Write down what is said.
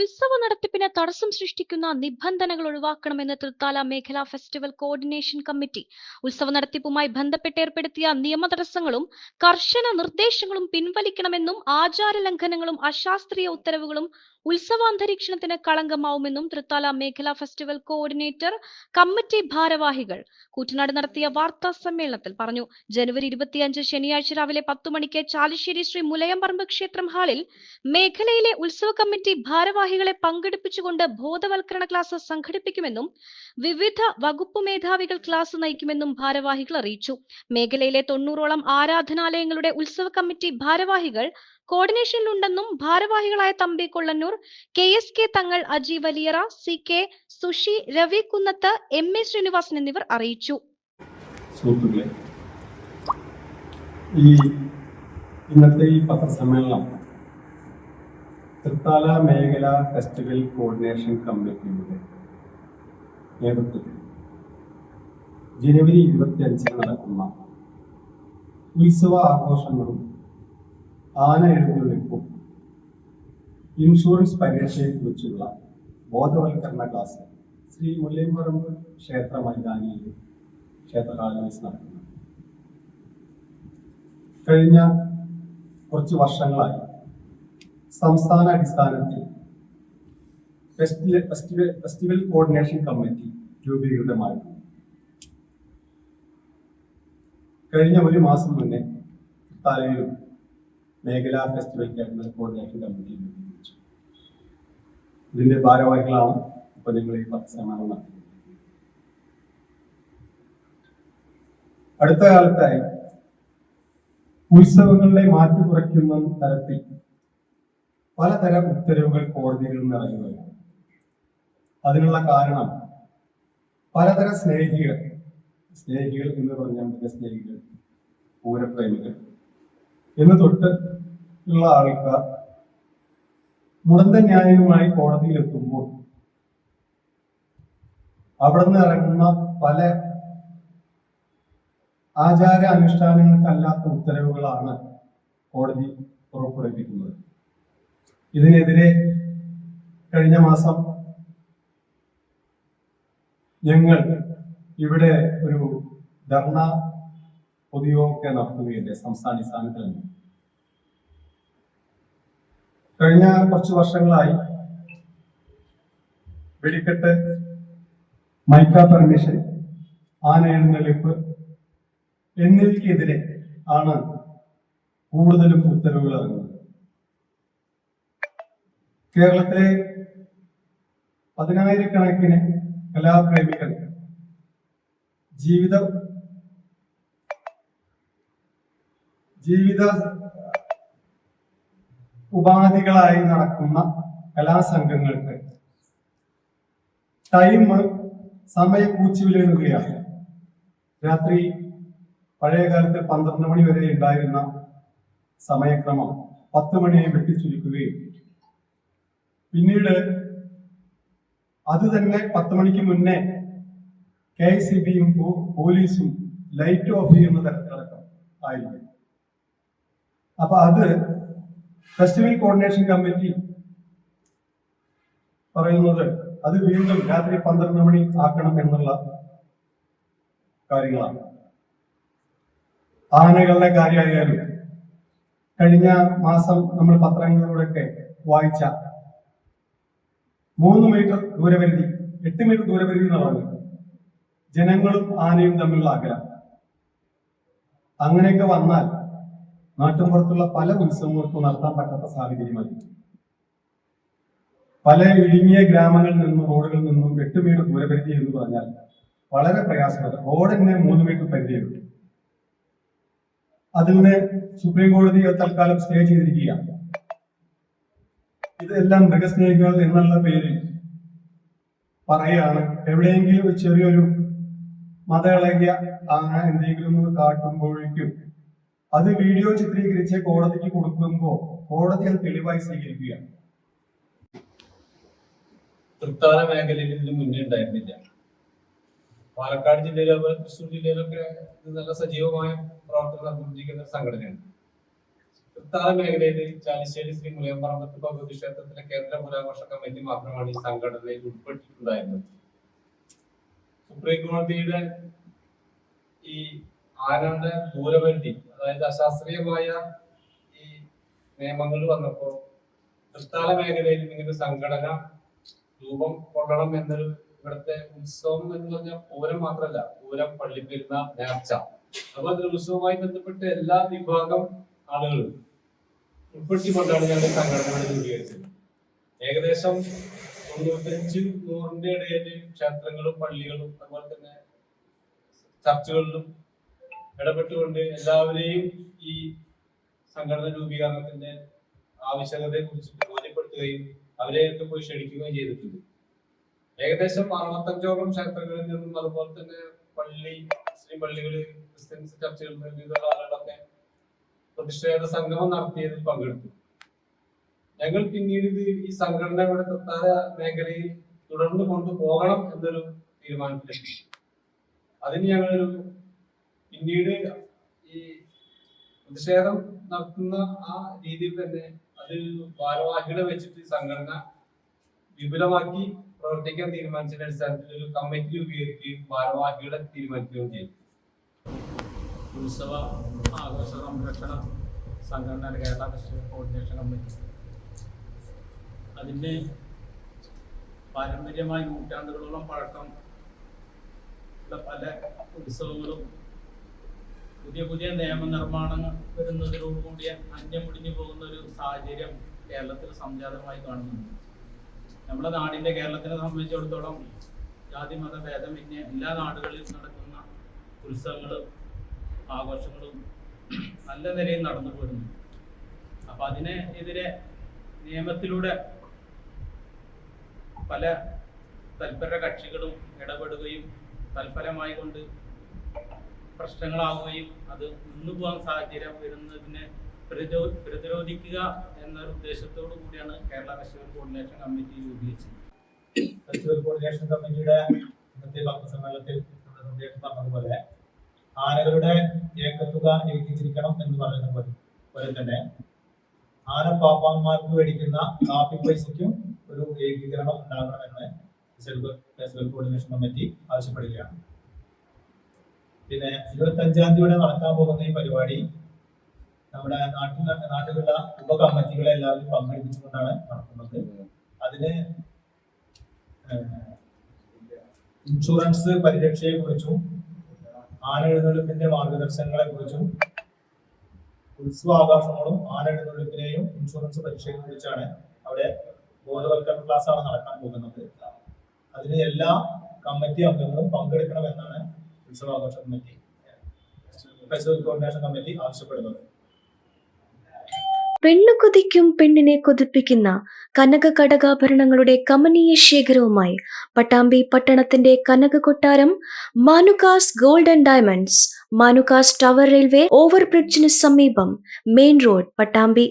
ഉത്സവ നടത്തിപ്പിന് തടസ്സം സൃഷ്ടിക്കുന്ന നിബന്ധനകൾ ഒഴിവാക്കണമെന്ന് തൃത്താല മേഖലാ ഫെസ്റ്റിവൽ കോർഡിനേഷൻ കമ്മിറ്റി ഉത്സവ നടത്തിപ്പുമായി ബന്ധപ്പെട്ട് ഏർപ്പെടുത്തിയ നിയമതടസ്സങ്ങളും കർശന നിർദ്ദേശങ്ങളും പിൻവലിക്കണമെന്നും ആചാര ലംഘനങ്ങളും അശാസ്ത്രീയ ഉത്തരവുകളും ഉത്സവാന്തരീക്ഷണത്തിന് കളങ്കമാവുമെന്നും തൃത്താല മേഖലാ ഫെസ്റ്റിവൽ കോർഡിനേറ്റർ കമ്മിറ്റി ഭാരവാഹികൾ കൂറ്റനാട് നടത്തിയ വാർത്താ സമ്മേളനത്തിൽ പറഞ്ഞു. ജനുവരി 25 ശനിയാഴ്ച രാവിലെ 10 മണിക്ക് ചാലിശ്ശേരി ശ്രീ മുലയംപറമ്പ് ക്ഷേത്രം ഹാളിൽ മേഖലയിലെ ഉത്സവ കമ്മിറ്റി ഭാരവാഹികളെ പങ്കെടുപ്പിച്ചുകൊണ്ട് ബോധവൽക്കരണ ക്ലാസ് സംഘടിപ്പിക്കുമെന്നും വിവിധ വകുപ്പ് മേധാവികൾ ക്ലാസ് നയിക്കുമെന്നും ഭാരവാഹികൾ അറിയിച്ചു. മേഖലയിലെ 90ഓളം ആരാധനാലയങ്ങളുടെ ഉത്സവ കമ്മിറ്റി ഭാരവാഹികൾ കോർഡിനേഷനിലുണ്ടെന്നും ഭാരവാഹികളായ തമ്പി കൊള്ളന്നൂർ, KSK തങ്ങൾ, അജി വലിയറ, CK സുഷി, രവി കുന്നത്ത്, MA ശ്രീനിവാസൻ എന്നിവർ അറിയിച്ചു. ഇന്നത്തെ ഈ പത്രസമ്മേളനം തൃത്താല മേഖല ഫെസ്റ്റിവൽ കോർഡിനേഷൻ കമ്മിറ്റിയുടെ നേതൃത്വത്തിൽ ജനുവരി 25 നടക്കുന്ന ഉത്സവ ആഘോഷങ്ങളും ആന എഴുന്നള്ളിപ്പും ഇൻഷുറൻസ് പരീക്ഷയെക്കുറിച്ചുള്ള ബോധവൽക്കരണ ക്ലാസ് ശ്രീ മുല്ലയംപറമ്പ് ക്ഷേത്ര മൈതാനിയിൽ ക്ഷേത്ര ഹാളിൽ വെച്ച് നടക്കുന്നു. കഴിഞ്ഞ കുറച്ച് വർഷങ്ങളായി സംസ്ഥാന അടിസ്ഥാനത്തിൽ ഫെസ്റ്റിവൽ കോർഡിനേഷൻ കമ്മിറ്റി രൂപീകൃതമായിരുന്നു. കഴിഞ്ഞ ഒരു മാസം മുന്നേ തലയിലും മേഖലാ ഫെസ്റ്റിവൽ കോർഡിനേഷൻ കമ്മിറ്റി രൂപീകരിച്ചു. ഇതിന്റെ ഭാരവാഹികളാണ് ഇപ്പൊ നിങ്ങൾ ഈ പത്രസമ്മേളനം നടത്തുന്നത്. അടുത്ത കാലത്തായി ഉത്സവങ്ങളുടെ മാറ്റു കുറയ്ക്കുന്ന തരത്തിൽ പലതരം ഉത്തരവുകൾ കോടതികളിൽ നിന്ന് ഇറങ്ങുകയാണ്. അതിനുള്ള കാരണം പലതരം സ്നേഹികൾ എന്ന് പറഞ്ഞാൽ മൃഗസ്നേഹികൾ, പൂരപ്രേമികൾ എന്ന് തൊട്ട് ഉള്ള ആൾക്കാർ മുടന്ത ന്യായവുമായി കോടതിയിൽ എത്തുമ്പോൾ അവിടെ നിന്ന് ഇറങ്ങുന്ന പല ആചാര അനുഷ്ഠാനങ്ങൾക്കല്ലാത്ത ഉത്തരവുകളാണ് കോടതി പുറപ്പെടുവിക്കുന്നത്. ഇതിനെതിരെ കഴിഞ്ഞ മാസം ഞങ്ങൾ ഇവിടെ ഒരു ധർണ പൊതുയോഗമൊക്കെ നടത്തുകയുണ്ട് സംസ്ഥാനാടിസ്ഥാനത്തിൽ. കഴിഞ്ഞ കുറച്ച് വർഷങ്ങളായി വെടിക്കെട്ട്, മൈക്ക പെർമിഷൻ, ആന എഴുന്നള്ളിപ്പ് എന്നിവയ്ക്കെതിരെ ആണ് കൂടുതലും ഉത്തരവുകൾ ഇറങ്ങുന്നത്. കേരളത്തിലെ 10,000-കണക്കിന് കലാപ്രേമികൾ ജീവിത ഉപാധികളായി നടക്കുന്ന കലാസംഘങ്ങൾക്ക് സമയം കൂച്ചുവിലെഴുതുകയാണ്. രാത്രി പഴയ കാലത്ത് 12 മണി വരെ ഉണ്ടായിരുന്ന സമയക്രമം 10 മണിയെ വെട്ടിച്ചുരുക്കുകയും പിന്നീട് അത് തന്നെ 10 മണിക്ക് മുന്നേ KSCB-യും പോലീസും ലൈറ്റ് ഓഫ് ചെയ്യുന്ന തരത്തിലടക്കം ആയിരുന്നു. അപ്പൊ അത് ഫെസ്റ്റിവൽ കോർഡിനേഷൻ കമ്മിറ്റി പറയുന്നത് അത് വീണ്ടും രാത്രി 12 മണി ആക്കണം എന്നുള്ള കാര്യങ്ങളാണ്. ആനകളുടെ കാര്യമായാലും കഴിഞ്ഞ മാസം നമ്മൾ പത്രങ്ങളിലൂടെയൊക്കെ വായിച്ച 3 മീറ്റർ ദൂരപരിധി, 8 മീറ്റർ ദൂരപരിധി എന്ന് പറഞ്ഞു ജനങ്ങളും ആനയും തമ്മിലുള്ള അകലം. അങ്ങനെയൊക്കെ വന്നാൽ നാട്ടിൻപുറത്തുള്ള പല ഉത്സവങ്ങൾക്കും നടത്താൻ പറ്റാത്ത സാഹചര്യമായി. പല ഇടുങ്ങിയ ഗ്രാമങ്ങളിൽ നിന്നും റോഡുകളിൽ നിന്നും 8 മീറ്റർ ദൂരപരിധി എന്ന് പറഞ്ഞാൽ വളരെ പ്രയാസമാണ്. റോഡ് തന്നെ 3 മീറ്റർ പരിധിയുണ്ട്. അതിൽ നിന്ന് സുപ്രീം കോടതി തൽക്കാലം സ്റ്റേ ചെയ്തിരിക്കുകയാണ്. ഇതെല്ലാം മൃഗസ്നേഹികൾ എന്നുള്ള പേരിൽ പറയുകയാണ്. എവിടെയെങ്കിലും ചെറിയൊരു മതയിളകിയ എന്തെങ്കിലും ഒന്ന് കാട്ടുമ്പോഴേക്കും അത് വീഡിയോ ചിത്രീകരിച്ച് കോടതിക്ക് കൊടുക്കുമ്പോൾ കോടതി അത് തെളിവായി സ്വീകരിക്കുകയാണ്. തൃത്താല മേഖലയിൽ ഇതിന് മുന്നേ ഉണ്ടായിരുന്നില്ല. പാലക്കാട് ജില്ലയിൽ അതുപോലെ തൃശ്ശൂർ ജില്ലയിലൊക്കെ ഇത് നല്ല സജീവമായ പ്രവർത്തനം നടത്തിക്കൊണ്ടിരിക്കുന്ന സംഘടനയാണ്. തൃത്താല മേഖലയിൽ ചാലിശ്ശേരി ശ്രീ മുലയമ്പറമ്പത്ത് ഭഗവതി ക്ഷേത്രത്തിലെ കേന്ദ്ര പുരാഘോഷ കമ്മിറ്റി മാത്രമാണ് ഈ സംഘടനയിൽ ഉൾപ്പെട്ടിട്ടുണ്ടായിരുന്നത്. സുപ്രീം കോടതിയുടെ ഈ ആനയുടെ ദൂരപരിധി, അതായത് അശാസ്ത്രീയമായ ഈ നിയമങ്ങൾ വന്നപ്പോ തൃത്താല മേഖലയിൽ ഇങ്ങനെ സംഘടന രൂപം കൊള്ളണം എന്നൊരു ഇവിടുത്തെ ഉത്സവം എന്ന് പറഞ്ഞാൽ പൂരം മാത്രമല്ല, പൂരം, പള്ളിപ്പെരുന്നാൾ, നേർച്ച, അതുപോലെ ഉത്സവവുമായി ബന്ധപ്പെട്ട് എല്ലാ വിഭാഗം ആളുകളും ഉൾപ്പെടുത്തിക്കൊണ്ടാണ് ഞങ്ങൾ സംഘടനകൾ രൂപീകരിച്ചത്. ഏകദേശം 95-100 ഇടയിൽ ക്ഷേത്രങ്ങളും പള്ളികളും അതുപോലെ തന്നെ ചർച്ചുകളിലും ഇടപെട്ടുകൊണ്ട് എല്ലാവരെയും ഈ സംഘടന രൂപീകരണത്തിന്റെ ആവശ്യകതയെ കുറിച്ച് ബോധ്യപ്പെടുത്തുകയും അവരെയൊക്കെ പോയി ക്ഷണിക്കുകയും ചെയ്തിട്ടുണ്ട്. ഏകദേശം 65ഓളം ക്ഷേത്രങ്ങളിൽ നിന്നും അതുപോലെ തന്നെ മുസ്ലിം പള്ളികളിൽ, ക്രിസ്ത്യൻസ് ചർച്ചകളിൽ നിന്നുള്ള ആളുകളൊക്കെ പ്രതിഷേധ സംഗമം നടത്തിയതിൽ പങ്കെടുത്തു. ഞങ്ങൾ പിന്നീട് ഈ സംഘടനയുടെ തൃത്താല മേഖലയിൽ തുടർന്ന് കൊണ്ടുപോകണം എന്നൊരു തീരുമാനത്തിലെത്തി. അതിന് ഞങ്ങളൊരു പിന്നീട് ഈ പ്രതിഷേധം നടത്തുന്ന ആ രീതിയിൽ തന്നെ അത് ഭാരവാഹികളെ വെച്ചിട്ട് സംഘടന വിപുലമാക്കി പ്രവർത്തിക്കാൻ തീരുമാനിച്ചതിന്റെ അടിസ്ഥാനത്തിൽ ഒരു കമ്മിറ്റി രൂപീകരിക്കുകയും ഭാരവാഹികളെ തീരുമാനിക്കുകയും ചെയ്തു. ഉത്സവ ആഘോഷ സംരക്ഷണ സംഘടന കേരള ഫെസ്റ്റിവൽ കോർഡിനേഷൻ കമ്മിറ്റി അതിന് പാരമ്പര്യമായി നൂറ്റാണ്ടുകളോളം പഴക്കം ഉള്ള പല ഉത്സവങ്ങളും പുതിയ പുതിയ നിയമനിർമ്മാണങ്ങൾ വരുന്നതിനോടുകൂടിയ അന്യം മുടിഞ്ഞു പോകുന്ന ഒരു സാഹചര്യം കേരളത്തിൽ സംജാതമായി കാണുന്നുണ്ട്. നമ്മുടെ നാടിൻ്റെ കേരളത്തിനെ സംബന്ധിച്ചിടത്തോളം ജാതി മത ഭേദമന്യേ എല്ലാ നാടുകളിലും നടക്കുന്ന ഉത്സവങ്ങളും ആഘോഷങ്ങളും നല്ല നിലയിൽ നടന്നു പോരുന്നു. അപ്പം അതിനെതിരെ നിയമത്തിലൂടെ പല തൽപര കക്ഷികളും ഇടപെടുകയും തൽഫലമായി കൊണ്ട് പ്രശ്നങ്ങളാവുകയും അത് നിന്നുപോകാൻ സാഹചര്യം വരുന്നതിനെ പ്രതിരോധിക്കുക എന്ന ഉദ്ദേശത്തോടു കൂടിയാണ് കേരള ഫെസ്റ്റിവൽ കോർഡിനേഷൻ കമ്മിറ്റി രൂപീകരിച്ചത്. ഫെസ്റ്റിവൽ കോർഡിനേഷൻ കമ്മിറ്റിയുടെ ഇന്നത്തെ പത്രസമ്മേളനത്തിൽ പറഞ്ഞതുപോലെ ആനകളുടെ ഏക്കത്തുക ഏകീകരിക്കണം എന്ന് പറയുന്നത് പോലെ തന്നെ ആനപ്പാപ്പാന്മാർക്ക് മേടിക്കുന്ന കാപ്പി പൈസയ്ക്കും ഒരു ഏകീകരണം ഉണ്ടാകണമെന്ന് ഫെസ്റ്റിവൽ കോർഡിനേഷൻ കമ്മിറ്റി ആവശ്യപ്പെടുകയാണ്. പിന്നെ 25-ാം തീയതി നടക്കാൻ പോകുന്ന ഈ പരിപാടി നമ്മുടെ നാട്ടിലുള്ള ഉപകമ്മിറ്റികളെ എല്ലാവരും പങ്കെടുപ്പിച്ചുകൊണ്ടാണ് നടത്തുന്നത്. അതിന് ഇൻഷുറൻസ് പരിരക്ഷയെ കുറിച്ചും ആന എഴുന്നള്ളിപ്പിന്റെ മാർഗദർശനങ്ങളെ കുറിച്ചും ഉത്സവാഘോഷങ്ങളും ആന എഴുന്നള്ളിപ്പിനെയും ഇൻഷുറൻസ് പരിരക്ഷയെ കുറിച്ചാണ് അവിടെ ബോധവൽക്കരണ ക്ലാസ്സാണ് നടക്കാൻ പോകുന്നത്. അതിന് എല്ലാ കമ്മിറ്റി അംഗങ്ങളും പങ്കെടുക്കണമെന്നാണ് ഉത്സവാഘോഷ കമ്മിറ്റി ഫെസ്റ്റിവൽ കോർഡിനേഷൻ കമ്മിറ്റി ആവശ്യപ്പെടുന്നത്. പെണ്ണു കൊതിക്കും പെണ്ണിനെ കൊതിപ്പിക്കുന്ന കനക കടകാഭരണങ്ങളുടെ കമനീയ ശേഖരവുമായി പട്ടാമ്പി പട്ടണത്തിന്റെ കനക കൊട്ടാരം Manukas gold and diamonds, Manukas tower railway ഓവർബ്രിഡ്ജിന് സമീപം, മെയിൻ റോഡ്, പട്ടാമ്പി.